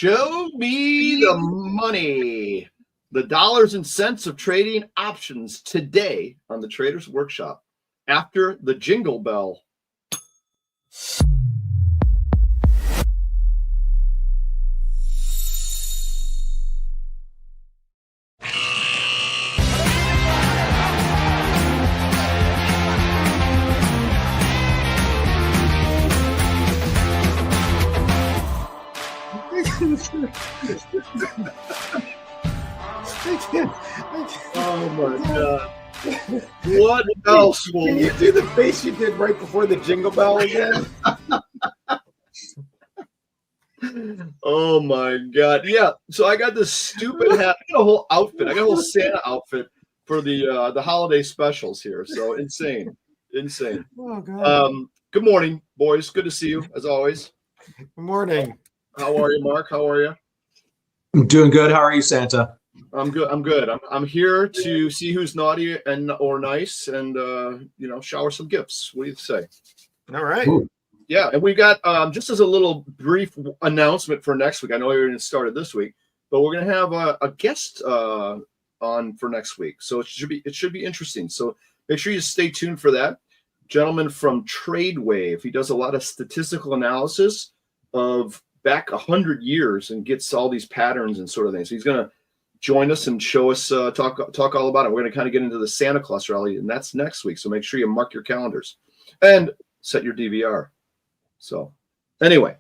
Show me the money. The dollars and cents of trading options today on the Traders Workshop after the jingle bell. Oh my God. What else will Can you do the face you did right before the jingle bell again? Oh my God. Yeah. So I got this stupid hat. I got a whole outfit. I got a whole Santa outfit for the holiday specials here. So insane. Oh God. Good morning, boys. Good to see you as always. Good morning. How are you, Mark? How are you? I'm doing good. How are you, Santa? I'm good. I'm here to see who's naughty or nice, and shower some gifts. What do you say? All right. Ooh. Yeah, and we got just as a little brief announcement for next week. I know you're going to start it this week, but we're going to have a guest on for next week, so it should be interesting. So make sure you stay tuned for that. Gentleman from TradeWave. He does a lot of statistical analysis of back 100 years and gets all these patterns and sort of things. So he's going to join us and show us talk all about it. We're going to kind of get into the Santa Claus rally, and that's next week. So make sure you mark your calendars and set your DVR. So anyway,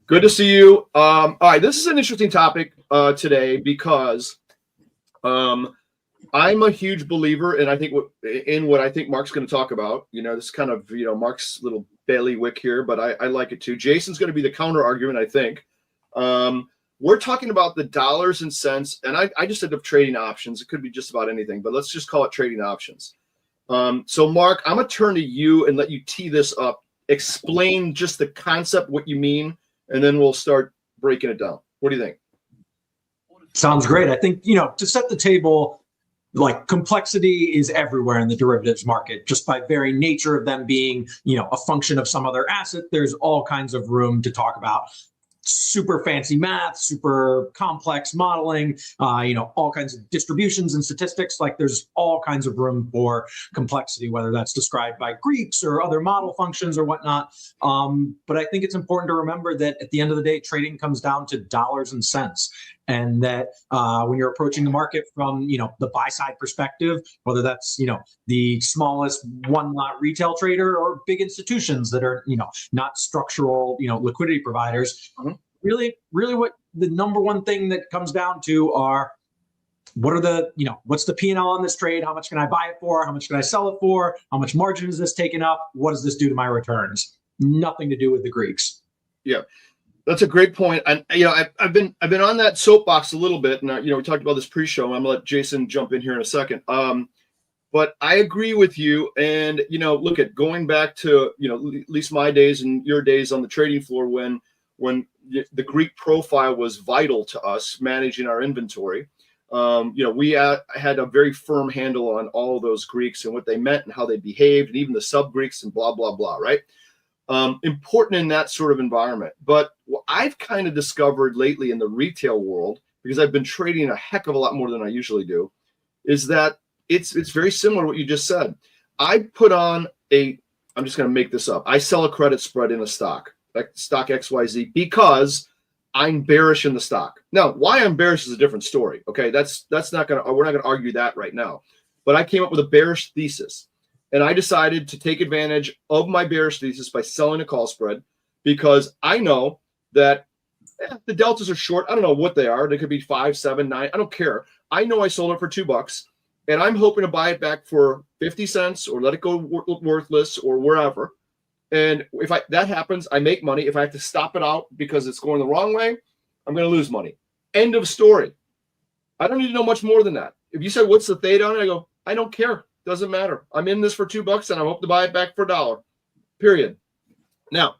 good to see you. All right, this is an interesting topic today because I'm a huge believer, and I think what I think Mark's going to talk about. This is kind of Mark's little bailiwick here, but I like it too. Jason's going to be the counter argument, I think. We're talking about the dollars and cents, and I just said of trading options. It could be just about anything, but let's just call it trading options. So Mark, I'm going to turn to you and let you tee this up. Explain just the concept, what you mean, and then we'll start breaking it down. What do you think? Sounds great. I think, to set the table, like complexity is everywhere in the derivatives market, just by very nature of them being, a function of some other asset. There's all kinds of room to talk about super fancy math, super complex modeling, all kinds of distributions and statistics. Like there's all kinds of room for complexity, whether that's described by Greeks or other model functions or whatnot. But I think it's important to remember that at the end of the day, trading comes down to dollars and cents. And that when you're approaching the market from, the buy side perspective, whether that's, the smallest one lot retail trader or big institutions that are, not structural, liquidity providers, really what the number one thing that comes down to are what are the, what's the P&L on this trade? How much can I buy it for? How much can I sell it for? How much margin is this taking up? What does this do to my returns? Nothing to do with the Greeks. Yeah. That's a great point. And I've been on that soapbox a little bit, and we talked about this pre-show. I'm gonna let Jason jump in here in a second. But I agree with you. And look at going back to at least my days and your days on the trading floor when the Greek profile was vital to us managing our inventory. We had a very firm handle on all of those Greeks and what they meant and how they behaved, and even the sub-Greeks and blah blah blah. Right. Important in that sort of environment. But what I've kind of discovered lately in the retail world, because I've been trading a heck of a lot more than I usually do, is that it's very similar to what you just said. I put on I'm just going to make this up. I sell a credit spread in a stock, like stock XYZ, because I'm bearish in the stock. Now, why I'm bearish is a different story. Okay, we're not going to argue that right now. But I came up with a bearish thesis. And I decided to take advantage of my bearish thesis by selling a call spread, because I know that the deltas are short. I don't know what they are. They could be 5, 7, 9. I don't care. I know I sold it for $2, and I'm hoping to buy it back for 50 cents or let it go worthless or wherever. And if that happens, I make money. If I have to stop it out because it's going the wrong way, I'm going to lose money. End of story. I don't need to know much more than that. If you say, what's the theta on it? I go, I don't care. Doesn't matter. I'm in this for $2 and I hope to buy it back for $1. Period. Now,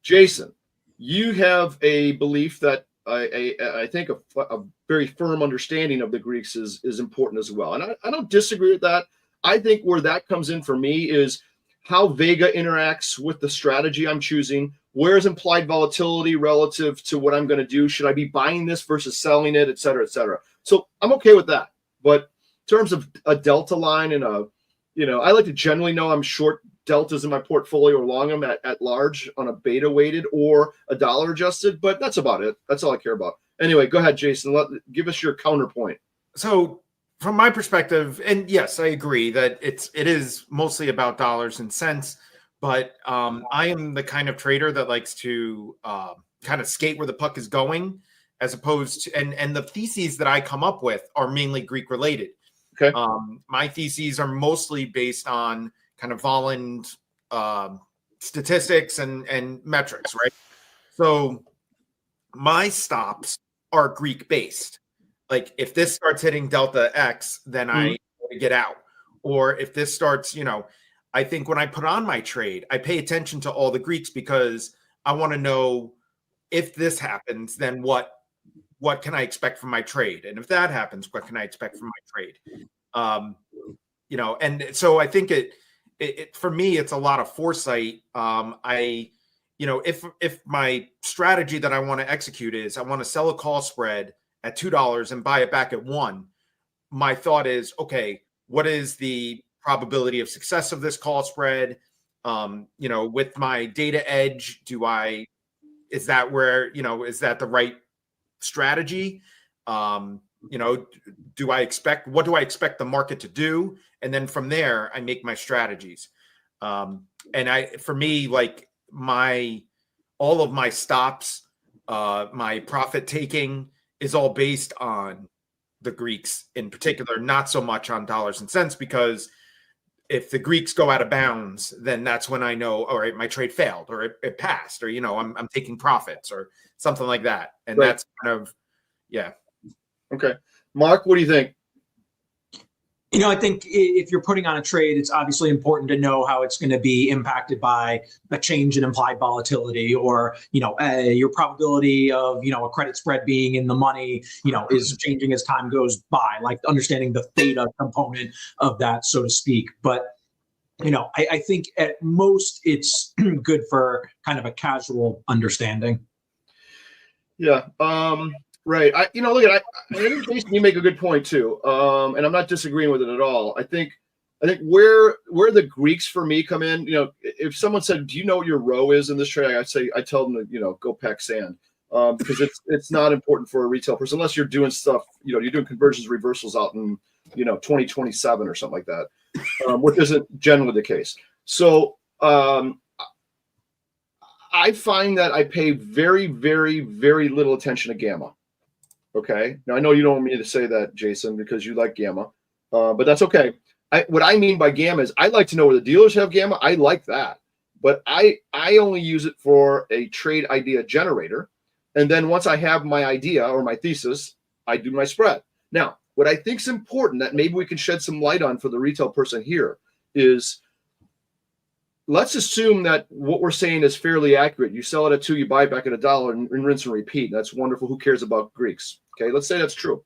Jason, you have a belief that I think a very firm understanding of the Greeks is important as well. And I don't disagree with that. I think where that comes in for me is how Vega interacts with the strategy I'm choosing, where's implied volatility relative to what I'm going to do? Should I be buying this versus selling it, et cetera, et cetera? So I'm okay with that. But in terms of a delta line and I like to generally know I'm short deltas in my portfolio or long them at large on a beta weighted or a dollar adjusted, but that's about it. That's all I care about. Anyway, go ahead, Jason. Give us your counterpoint. So from my perspective, and yes, I agree that it is mostly about dollars and cents, but I am the kind of trader that likes to kind of skate where the puck is going, as opposed to, and the theses that I come up with are mainly Greek related. Okay. My theses are mostly based on kind of volant statistics and metrics, right? So my stops are Greek based. Like if this starts hitting delta X, then I get out. Or if this starts, I think when I put on my trade, I pay attention to all the Greeks because I want to know if this happens, then what can I expect from my trade? And if that happens, what can I expect from my trade? And so I think it for me, it's a lot of foresight. If my strategy that I want to execute is I want to sell a call spread at $2 and buy it back at $1, my thought is, okay, what is the probability of success of this call spread? With my data edge, is that the right strategy? What do I expect the market to do? And then from there, I make my strategies. For me, like all of my stops, my profit taking is all based on the Greeks in particular, not so much on dollars and cents, because if the Greeks go out of bounds, then that's when I know, all right, my trade failed or it passed, or, I'm taking profits or something like that. And right. That's kind of, yeah. Okay. Mark, what do you think? I think if you're putting on a trade, it's obviously important to know how it's going to be impacted by a change in implied volatility, or, your probability of, a credit spread being in the money, is changing as time goes by, like understanding the theta component of that, so to speak. But, I think at most it's good for kind of a casual understanding. Yeah. Right. I think Jason, you make a good point too. And I'm not disagreeing with it at all. I think where the Greeks for me come in, if someone said, do you know what your row is in this trade? I tell them to, go pack sand. Because it's not important for a retail person unless you're doing stuff, you're doing conversions, reversals out in, 2027 or something like that, which isn't generally the case. So, I find that I pay very, very, very little attention to gamma. Okay. Now I know you don't want me to say that, Jason, because you like gamma, but that's okay. What I mean by gamma is I like to know where the dealers have gamma. I like that, but I only use it for a trade idea generator. And then once I have my idea or my thesis, I do my spread. Now, what I think is important that maybe we can shed some light on for the retail person here is, let's assume that what we're saying is fairly accurate. You sell it at $2, you buy it back at $1 and rinse and repeat. That's wonderful. Who cares about Greeks? Okay, let's say that's true.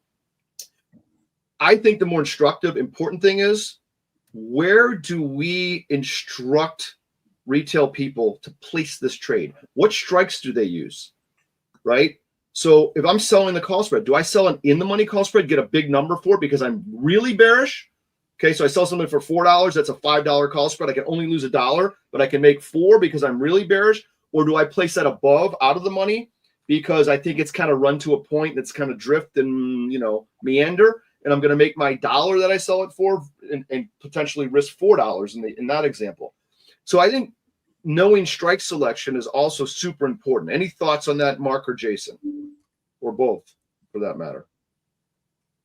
I think the more instructive, important thing is, where do we instruct retail people to place this trade? What strikes do they use? Right? So if I'm selling the call spread, do I sell an in the money call spread, get a big number for it because I'm really bearish? Okay, so I sell something for $4. That's a $5 call spread. I can only lose $1, but I can make $4 because I'm really bearish. Or do I place that above, out of the money, because I think it's kind of run to a point that's kind of drift and meander, and I'm going to make my $1 that I sell it for and potentially risk $4 in that example. So I think knowing strike selection is also super important. Any thoughts on that, Mark or Jason, or both, for that matter?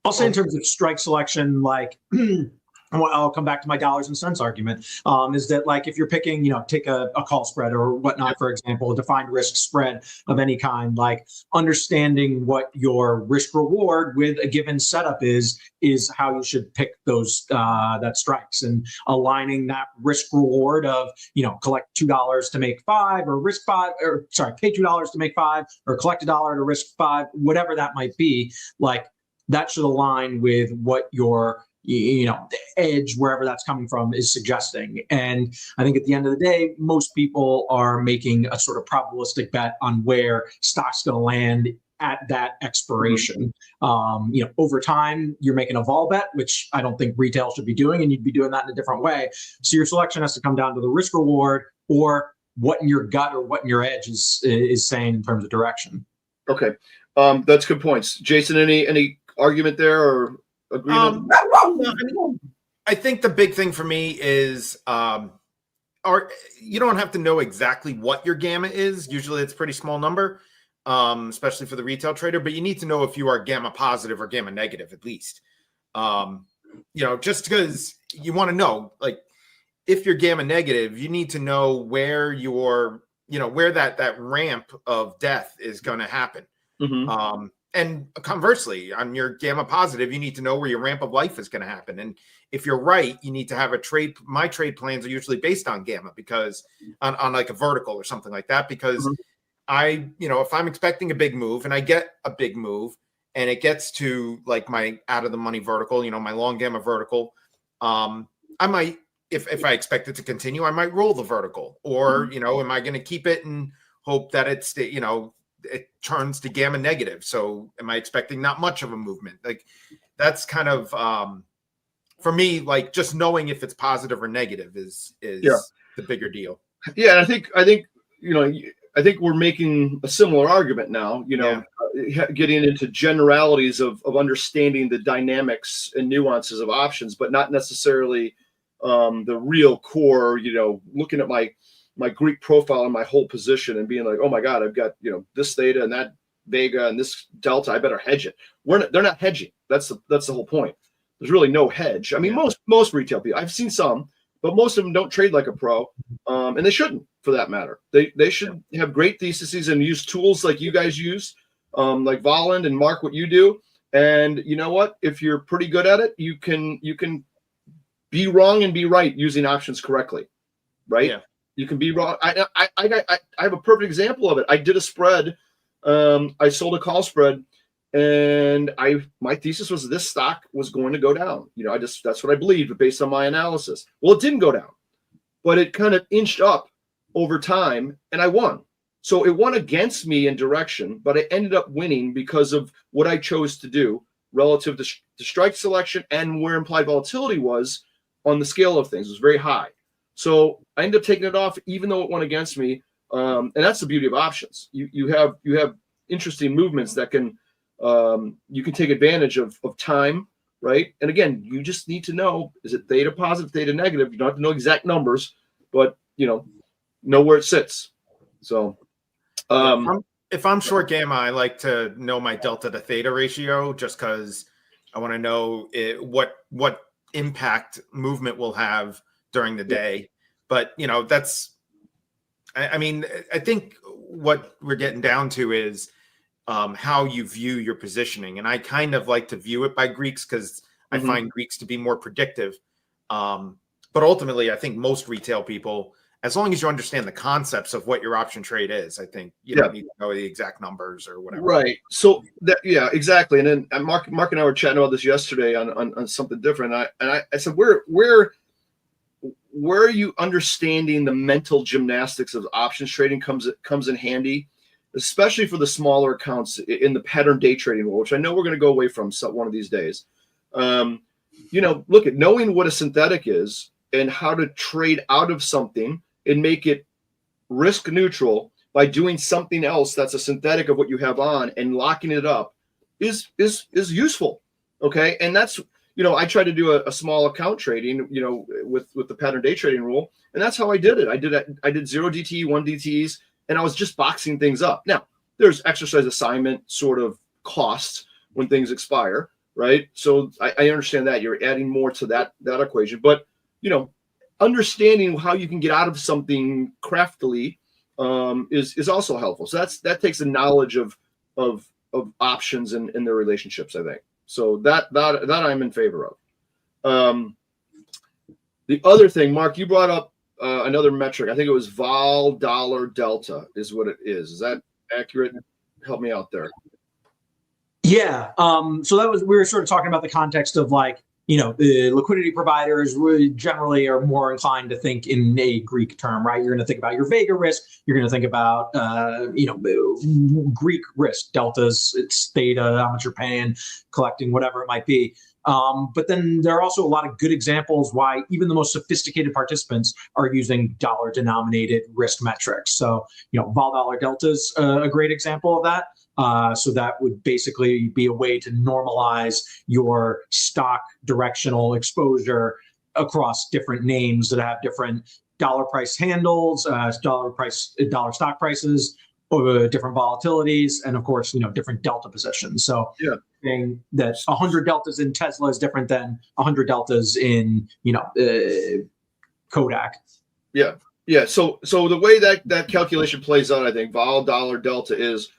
I'll say in terms of strike selection, like I'll come back to my dollars and cents argument, is that like if you're picking, take a call spread or whatnot, for example, a defined risk spread of any kind, like understanding what your risk reward with a given setup is how you should pick those that strikes, and aligning that risk reward of, collect $2 to make $5, or risk $5, or sorry, pay $2 to make $5, or collect $1 to risk $5, whatever that might be, like that should align with what your the edge, wherever that's coming from, is suggesting. And I think at the end of the day, most people are making a sort of probabilistic bet on where stock's going to land at that expiration. Over time, you're making a vol bet, which I don't think retail should be doing, and you'd be doing that in a different way. So your selection has to come down to the risk reward, or what in your gut or what in your edge is saying in terms of direction. Okay, that's good points, Jason. Any argument there or agreement? I think the big thing for me is, you don't have to know exactly what your gamma is. Usually, it's a pretty small number. Especially for the retail trader, but you need to know if you are gamma positive or gamma negative, at least. Just because you want to know, like, if you're gamma negative, you need to know where where that ramp of death is going to happen. And conversely, on your gamma positive, you need to know where your ramp of life is going to happen. And if you're right, you need to have a trade. My trade plans are usually based on gamma, because on like a vertical or something like that, because if I'm expecting a big move and I get a big move and it gets to like my out of the money vertical, my long gamma vertical, I might, if I expect it to continue, I might roll the vertical, or, am I going to keep it and hope that it turns to gamma negative? So am I expecting not much of a movement? Like, that's kind of, for me, like, just knowing if it's positive or negative is the bigger deal. Yeah. I think we're making a similar argument now, getting into generalities of understanding the dynamics and nuances of options, but not necessarily the real core, looking at my Greek profile and my whole position and being like, oh my God, I've got, this theta and that vega and this delta, I better hedge it. They're not hedging. That's the whole point. There's really no hedge. I mean, most retail people, I've seen some, but most of them don't trade like a pro, and they shouldn't, for that matter. They should have great theses and use tools like you guys use, like Volland and Mark, what you do. And you know what? If you're pretty good at it, you can be wrong and be right using options correctly, right? Yeah. You can be wrong. I have a perfect example of it. I did a spread. I sold a call spread, and my thesis was this stock was going to go down. That's what I believed based on my analysis. Well, it didn't go down, but it kind of inched up over time, and I won. So it won against me in direction, but I ended up winning because of what I chose to do relative to strike selection and where implied volatility was on the scale of things. It was very high. So I ended up taking it off, even though it went against me. And that's the beauty of options. You have interesting movements that can you can take advantage of time, right? And again, you just need to know, is it theta positive, theta negative? You don't have to know exact numbers, but know where it sits. So if I'm short gamma, I like to know my delta to theta ratio, just because I want to know what impact movement will have during the day. But I think what we're getting down to is how you view your positioning. And I kind of like to view it by Greeks, because I find Greeks to be more predictive. But ultimately, I think most retail people, as long as you understand the concepts of what your option trade is, I think you don't need to know the exact numbers or whatever. Right. So exactly. And then Mark and I were chatting about this yesterday on something different. I said, where are you understanding the mental gymnastics of options trading comes in handy, especially for the smaller accounts in the pattern day trading world, which I know we're going to go away from one of these days. Look at knowing what a synthetic is and how to trade out of something and make it risk neutral by doing something else that's a synthetic of what you have on and locking it up is useful. Okay. And that's, I try to do a small account trading, with the pattern day trading rule. And that's how I did it. I did 0 DTE, 1 DTEs, and I was just boxing things up. Now, there's exercise assignment sort of costs when things expire, right? So I understand that you're adding more to that equation, but understanding how you can get out of something craftily is also helpful. So that takes a knowledge of options and their relationships, I think. So that I'm in favor of. The other thing, Mark, you brought up another metric. I think it was vol dollar delta is what it is. Is that accurate? Help me out there. Yeah. So we were sort of talking about the context of like the liquidity providers really generally are more inclined to think in a Greek term, right? You're going to think about your Vega risk. You're going to think about, Greek risk, deltas, it's theta, how much you're paying, collecting, whatever it might be. But then there are also a lot of good examples why even the most sophisticated participants are using dollar-denominated risk metrics. So, vol dollar delta is a great example of that. So that would basically be a way to normalize your stock directional exposure across different names that have different dollar price handles, dollar stock prices, or different volatilities, and of course, different delta positions. So saying that 100 deltas in Tesla is different than 100 deltas in, Kodak. Yeah. So the way that calculation plays out, I think vol dollar delta is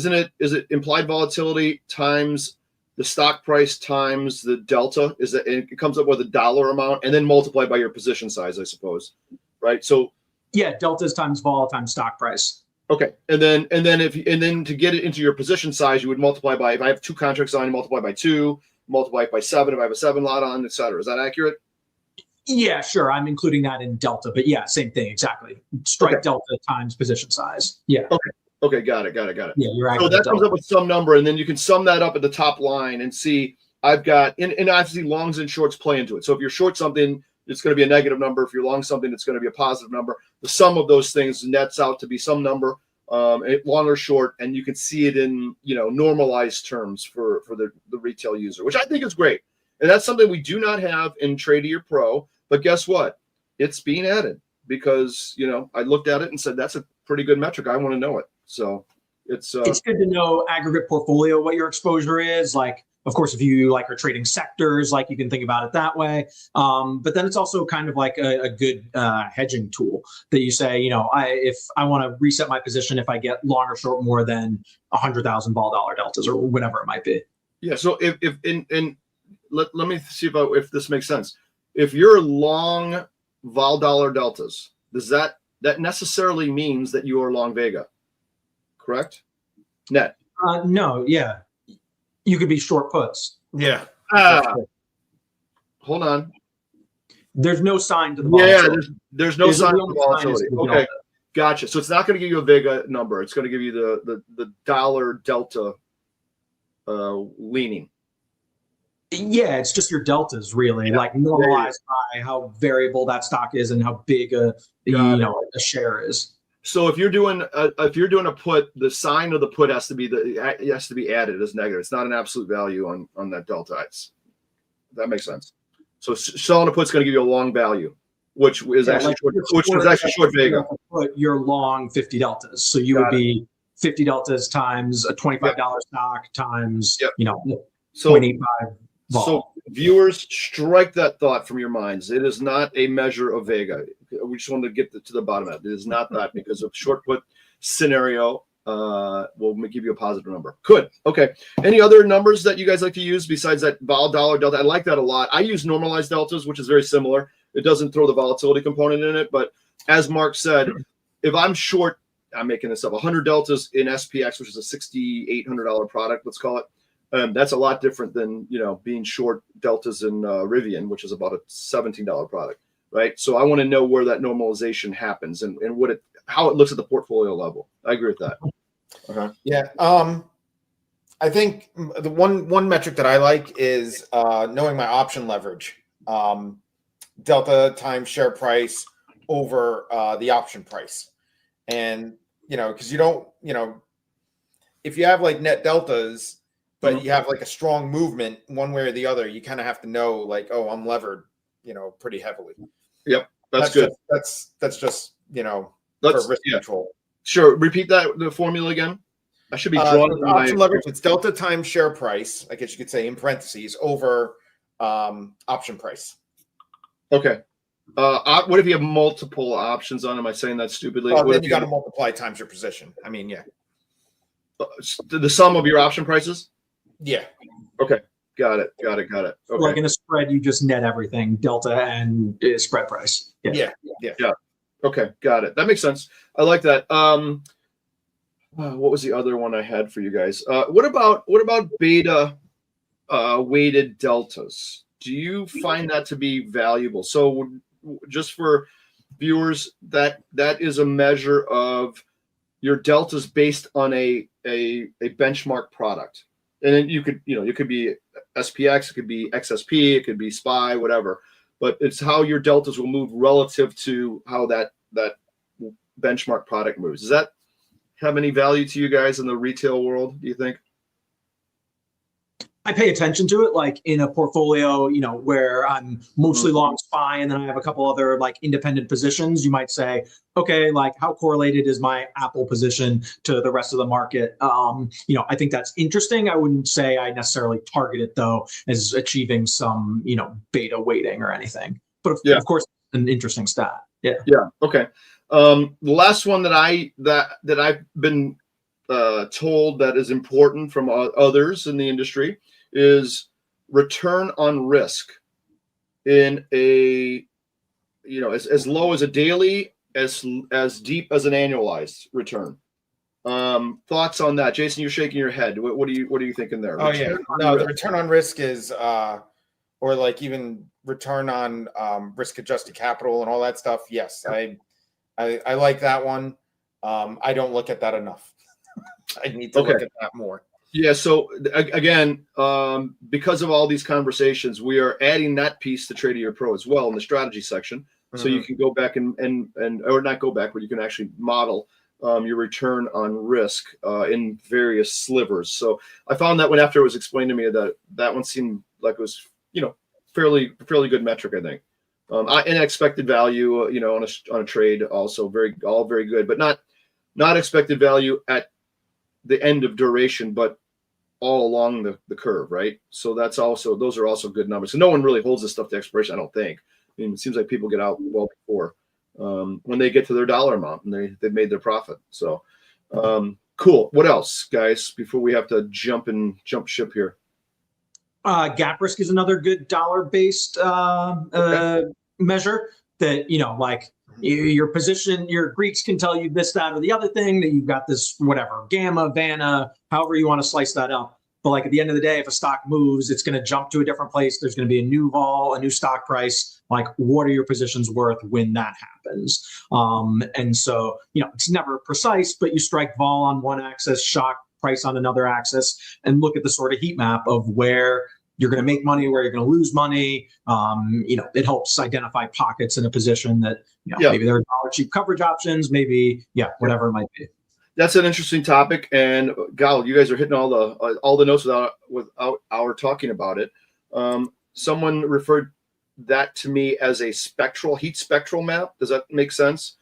it implied volatility times the stock price times the delta? Is that it comes up with a dollar amount and then multiplied by your position size, I suppose, right? So deltas times vol times stock price. Okay, and then to get it into your position size, you would multiply by, if I have 2 contracts on, multiply by 2, multiply it by 7 if I have a 7 lot on, etc. Is that accurate? Yeah, sure. I'm including that in delta, but yeah, same thing exactly. Strike delta times position size. Yeah. Okay, got it. Yeah, you're right. So that comes up with some number, and then you can sum that up at the top line and see I've got, and obviously longs and shorts play into it. So if you're short something, it's going to be a negative number. If you're long something, it's going to be a positive number. The sum of those things nets out to be some number, long or short, and you can see it in normalized terms for the retail user, which I think is great. And that's something we do not have in Tradier Pro. But guess what? It's being added because I looked at it and said that's a pretty good metric. I want to know it. So it's good to know aggregate portfolio, what your exposure is. Like, of course, if you are trading sectors, you can think about it that way. But then it's also kind of like a good hedging tool that you say, if I want to reset my position, if I get long or short more than 100,000 vol dollar deltas or whatever it might be. Yeah. So let me see if this makes sense. If you're long vol dollar deltas, does that necessarily means that you are long Vega? Correct? Net. No. Yeah. You could be short puts. Yeah. Hold on. There's no sign to the volatility. Yeah, there's no sign to the volatility. Okay, gotcha. So it's not going to give you a Vega number. It's going to give you the dollar delta leaning. Yeah, it's just your deltas really, normalized by how variable that stock is and how big a share is. So if you're doing a put, the sign of the put has to be added as negative. It's not an absolute value on that delta. That makes sense. So selling a put's going to give you a long value, which is actually short Vega. Put your long 50 deltas. So you would be 50 deltas times a $25 stock times 0.85 vol. So viewers, strike that thought from your minds. It is not a measure of Vega. We just wanted to get to the bottom of it. It is not that, because a short put scenario will give you a positive number. Good. Okay. Any other numbers that you guys like to use besides that vol dollar delta? I like that a lot. I use normalized deltas, which is very similar. It doesn't throw the volatility component in it, but as Mark said, if I'm short, I'm making this up, 100 deltas in SPX, which is a $6,800 product, let's call it. That's a lot different than being short deltas in Rivian, which is about a $17 product, right? So I want to know where that normalization happens and how it looks at the portfolio level. I agree with that. Okay. Yeah. I think the one metric that I like is knowing my option leverage, delta times share price over the option price, and because you don't if you have net deltas, but you have a strong movement one way or the other, you kind of have to know oh, I'm levered, pretty heavily. Yep. That's good. That's just, for risk control. Sure. Repeat the formula again. I should be drawing option leverage. It's delta times share price, I guess you could say in parentheses, over option price. Okay. What if you have multiple options on? Am I saying that stupidly? Then you got to multiply times your position. I mean, yeah. The sum of your option prices? Yeah. Okay. Got it. Okay. Like in a spread, you just net everything, delta and spread price. Yeah. Okay. Got it. That makes sense. I like that. What was the other one I had for you guys? What about beta weighted deltas? Do you find that to be valuable? So just for viewers, that is a measure of your deltas based on a benchmark product. And then you could, it could be SPX, it could be XSP, it could be SPY, whatever. But it's how your deltas will move relative to how that benchmark product moves. Does that have any value to you guys in the retail world, do you think? I pay attention to it, like in a portfolio, where I'm mostly long SPY, and then I have a couple other like independent positions. You might say, okay, like how correlated is my Apple position to the rest of the market? I think that's interesting. I wouldn't say I necessarily target it though as achieving some, beta weighting or anything. But of course, an interesting stat. Yeah. Yeah. Okay. The last one that I've been told that is important from others in the industry is return on risk in a, as low as a daily, as deep as an annualized return. Thoughts on that, Jason? You're shaking your head. What are you thinking there? Oh yeah, no, the return on risk is, or like even return on risk-adjusted capital and all that stuff. Yes, I like that one. I don't look at that enough. I need to look at that more. Yeah. So again, because of all these conversations, we are adding that piece to Tradier Pro as well in the strategy section. So you can go back and or not go back, but you can actually model your return on risk in various slivers. So I found that after it was explained to me, that one seemed like it was, fairly good metric, I think. And expected value, on a trade also all very good, but not expected value at the end of duration, but all along the curve, right? So those are also good numbers. So no one really holds this stuff to expiration, I don't think. I mean, it seems like people get out well before when they get to their dollar amount and they've made their profit. So cool. What else, guys, before we have to jump ship here? Gap risk is another good dollar-based measure that, like your position, your Greeks can tell you this, that, or the other thing, that you've got this, whatever, gamma, vanna, however you want to slice that up. But like at the end of the day, if a stock moves, it's going to jump to a different place. There's going to be a new vol, a new stock price. Like, what are your positions worth when that happens? And so, it's never precise, but you strike vol on one axis, shock price on another axis, and look at the sort of heat map of where you're going to make money, where you're going to lose money. It helps identify pockets in a position that, maybe there are dollar cheap coverage options, maybe, whatever it might be. That's an interesting topic, and God, you guys are hitting all the notes without our talking about it. Someone referred that to me as a heat spectral map. Does that make sense?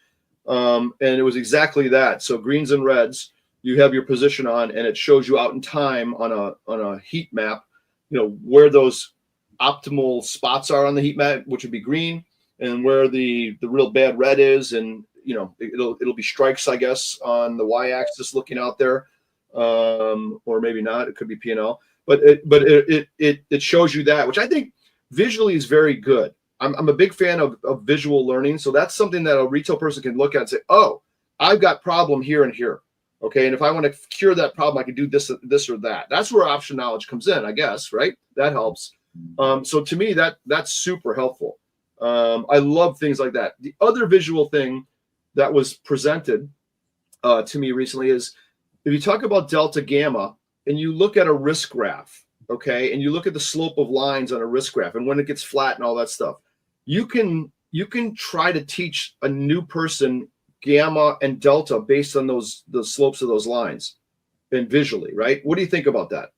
And it was exactly that. So greens and reds, you have your position on, and it shows you out in time on a heat map, where those optimal spots are on the heat map, which would be green, and where the real bad red is, and it'll be strikes, I guess, on the y-axis looking out there, or maybe not. It could be P&L, but it shows you that, which I think visually is very good. I'm a big fan of visual learning, so that's something that a retail person can look at and say, oh, I've got problem here and here. Okay, and if I want to cure that problem, I can do this or that. That's where option knowledge comes in, I guess, right? That helps. So to me, that's super helpful. I love things like that. The other visual thing that was presented to me recently is, if you talk about delta gamma and you look at a risk graph, okay, and you look at the slope of lines on a risk graph and when it gets flat and all that stuff, you can try to teach a new person gamma and delta based on the slopes of those lines and visually, right? What do you think about that?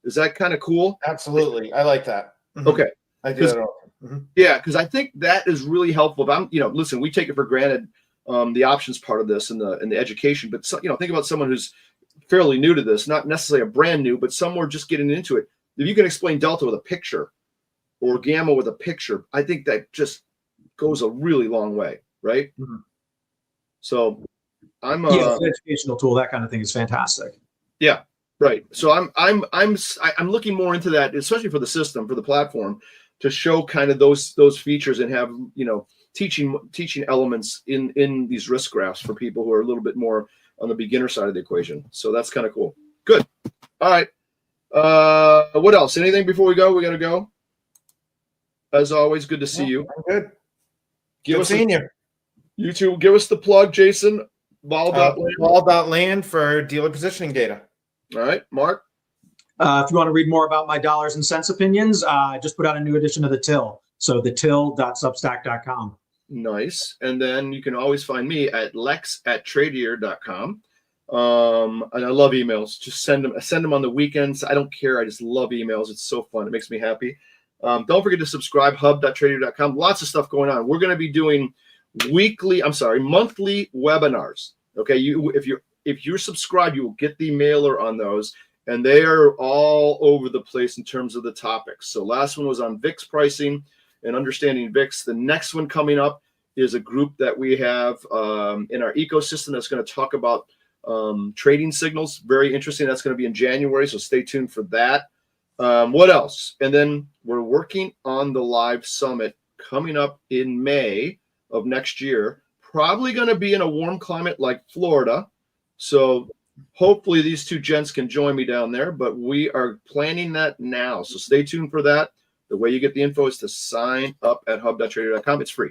Is that kind of cool? Absolutely. I like that. Mm-hmm. Okay. I do that often. Mm-hmm. Yeah, because I think that is really helpful. If I'm, listen, we take it for granted, the options part of this and the education, but think about someone who's fairly new to this, not necessarily a brand new, but somewhere just getting into it. If you can explain delta with a picture or gamma with a picture, I think that just goes a really long way, right? Mm-hmm. So I'm it's an educational tool. That kind of thing is fantastic. Yeah, right. So I'm looking more into that, especially for the system, for the platform, to show kind of those features and have teaching elements in these risk graphs for people who are a little bit more on the beginner side of the equation. So that's kind of cool. Good. All right. What else? Anything before we go? We got to go. as always, good to see you. I'm good. Give Good us seeing you. You too. Give us the plug, Jason. Vol.land. Vol.land for dealer positioning data. All right, Mark. If you want to read more about my dollars and cents opinions, I just put out a new edition of The Till. So thetil.substack.com. Nice. And then you can always find me at lex@tradier.com. And I love emails. Just send them on the weekends. I don't care. I just love emails. It's so fun. It makes me happy. Don't forget to subscribe, hub.tradier.com. Lots of stuff going on. We're going to be doing monthly webinars. Okay. If you're subscribed, you will get the mailer on those. And they are all over the place in terms of the topics. So last one was on VIX pricing and understanding VIX. The next one coming up is a group that we have in our ecosystem that's going to talk about trading signals. Very interesting. That's going to be in January. So stay tuned for that. What else? And then we're working on the live summit coming up in May of next year. Probably going to be in a warm climate like Florida. So hopefully these two gents can join me down there, but we are planning that now. So stay tuned for that. The way you get the info is to sign up at hub.tradier.com. It's free.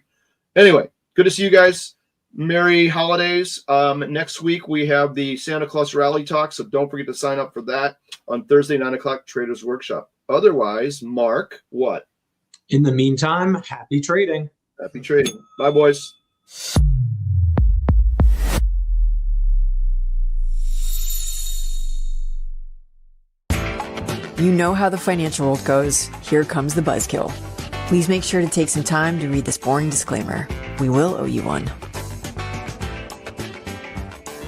Anyway, good to see you guys. Merry holidays. Next week, we have the Santa Claus Rally Talk, so don't forget to sign up for that on Thursday, 9 o'clock, Traders Workshop. Otherwise, Mark, what? In the meantime, happy trading. Happy trading. Bye, boys. You know how the financial world goes. Here comes the buzzkill. Please make sure to take some time to read this boring disclaimer. We will owe you one.